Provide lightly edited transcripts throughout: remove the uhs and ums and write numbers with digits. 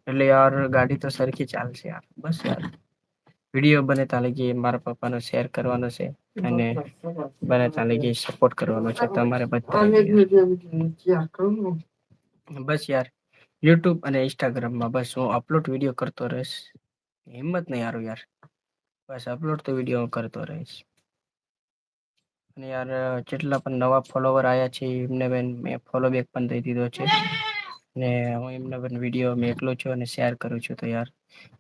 એટલે યાર ગાડી તો સરખી ચાલશે યાર બસ યાર વિડીયો બને તા લગી મારા પપ્પાનો શેર કરવાનો છે અને બને તા લગી સપોર્ટ કરવાનો છે તમારે બસ યાર યુટ્યુબ અને ઇન્સ્ટાગ્રામમાં બસ હું અપલોડ વિડીયો કરતો રહીશ હિંમત નહી હારું યાર બસ અપલોડ તો વિડીયો કરતો રહીશ અને યાર જેટલા પણ નવા ફોલોવર આવ્યા છે એમને મેં ફોલો બેક પણ દઈ દીધો છે ને હું એમના પણ વિડીયો એકલો છું અને શેર કરું છું તો યાર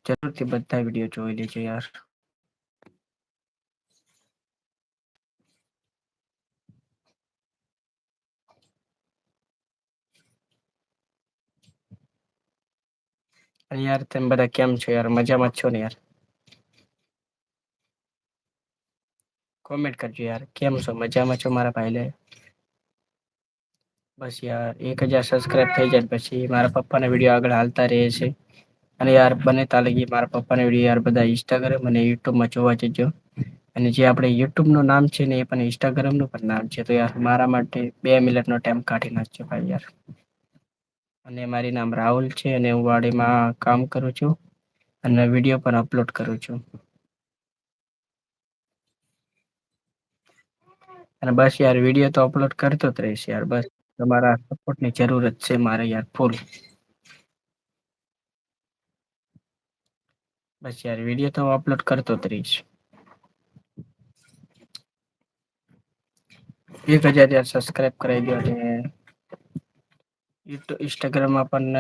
જરૂરથી બધા વિડીયો જોઈ લેજો યાર યાર તેમ બધા કેમ છો યાર મજામાં જ છો ને યાર કોમેન્ટ કરજો યાર કેમ છો મજામાં છો મારા ભાઈલે બસ યાર 1000 સબસ્ક્રાઈબ થઈ જાય પછી મારા પપ્પાના વિડીયો આગળ હાલતા રહે છે અને યાર બને તા લગી મારા પપ્પાના વિડીયો યાર બધા ઇન્સ્ટાગ્રામ અને યુટ્યુબમાં જોવા જજો અને જે આપણે યુટ્યુબ નું નામ છે ને એ પણ ઇન્સ્ટાગ્રામ નું પણ નામ છે તો યાર મારા માટે 2 મિનિટ નો ટાઈમ કાઢી નાખજો ભાઈ યાર અને મારી નામ રાહુલ છે અને હું વાડીમાં કામ કરું છું અને વિડીયો પણ અપલોડ કરું છું અને બસ યાર વિડીયો તો અપલોડ કરતો જ રહીશ યાર બસ તમારા સપોર્ટ ની જરૂરત છે મારે યાર ફૂલ બસ યાર વિડીયો તો અપલોડ કરતો જ રહીશ 1000 યાર સબસ્ક્રાઈબ કરાવી દો અને ઇન્સ્ટાગ્રામમાં પણ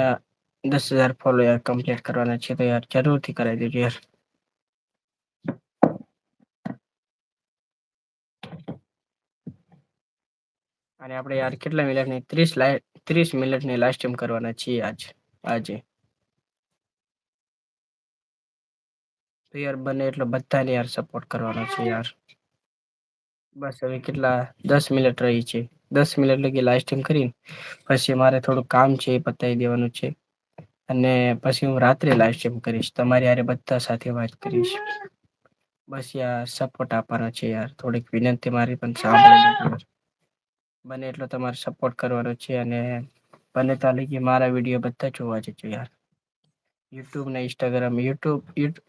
10,000 ફોલો કમ્પ્લીટ કરવાના છે તો યાર જરૂર થી કરાવી દેજો યાર અને આપડે યાર કેટલા મિનિટની 30 મિનિટની લાઈવ સ્ટ્રીમ કરવાના છીએ આજે તો યાર બને એટલો બધાને યાર સપોર્ટ કરવાનો છે યાર બસ હવે કેટલા 10 મિનિટ રહી છે 10 મિનિટ લગી લાઈવ સ્ટ્રીમ કરીને પછી મારે થોડું કામ છે એ પતાવી દેવાનું છે અને પછી હું રાત્રે લાઈવ સ્ટ્રીમ કરીશ તમારી હારે બધા સાથે વાત કરીશ બસ યાર સપોર્ટ આપવાનો છે યાર થોડીક વિનંતી મારી પણ સાંભળી બને એટલો તમારે સપોર્ટ કરવાનો છે અને બને ત્યાં લગી મારા વિડીયો બધા જોવા જજો યાર યુટ્યુબ ને ઇન્સ્ટાગ્રામ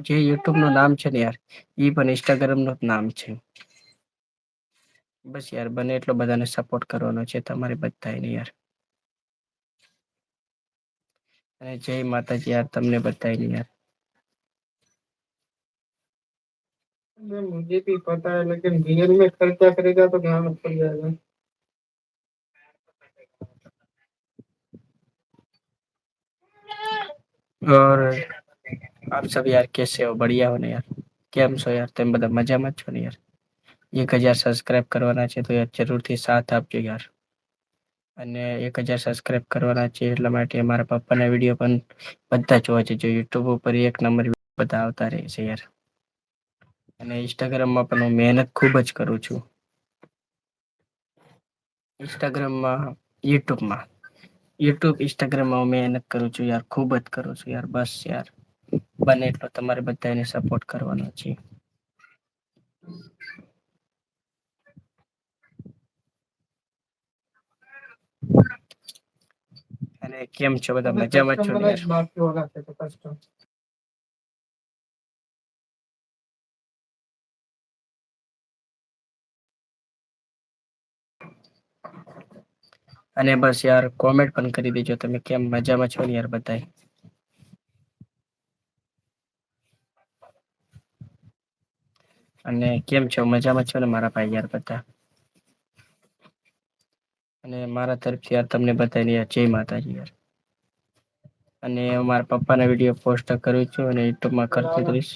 જે યુટ્યુબ નું નામ છે ને યાર ઈ પણ ઇન્સ્ટાગ્રામ નું જ નામ છે બસ યાર બને એટલો બધાને સપોર્ટ કરવાનો છે તમારે બધાને યાર અને જય માતાજી યાર તમને બધાને યાર मुझे भी पता है लेकिन रियल में खर्चा करेगा तो गाँव पड़ जाएगा और आप सब यार कैसे हो बढ़िया हो ने यार કેમ છો યાર તેમ બધા મજામાં જ છો ને યાર 1000 સબસ્ક્રાઇબ કરવાના છે તો યાર જરૂરથી સાથ આપજો યાર અને 1000 સબસ્ક્રાઇબ કરવાના છે એટલા માટે મારા પપ્પાના વિડીયો પણ બધા જોવા જજો યુટ્યુબ ઉપર એક નંબર બધા આવતા રહે છે યાર અને ઇન્સ્ટાગ્રામમાં પણ હું મહેનત ખુબ જ કરું છું ઇન્સ્ટાગ્રામમાં યુટ્યુબ ઇન્સ્ટાગ્રામમાં મહેનત કરું છું યાર ખુબ જ કરું છું યાર બસ યાર બને એટલો તમારે બધાને સપોર્ટ કરવાનો છે અને કેમ છો બધા મજામાં છો ને અને બસ યાર કોમેન્ટ પણ કરી દેજો તમે કેમ મજામાં છો ને યાર બધા અને કેમ છો મજામાં છો ને મારા ભાઈ યાર બધા અને મારા તરફથી યાર તમને બધાને જય માતાજી યાર અને મારા પપ્પા ના વિડીયો પોસ્ટ કરું છું અને યુટ્યુબમાં કરતો રહીશ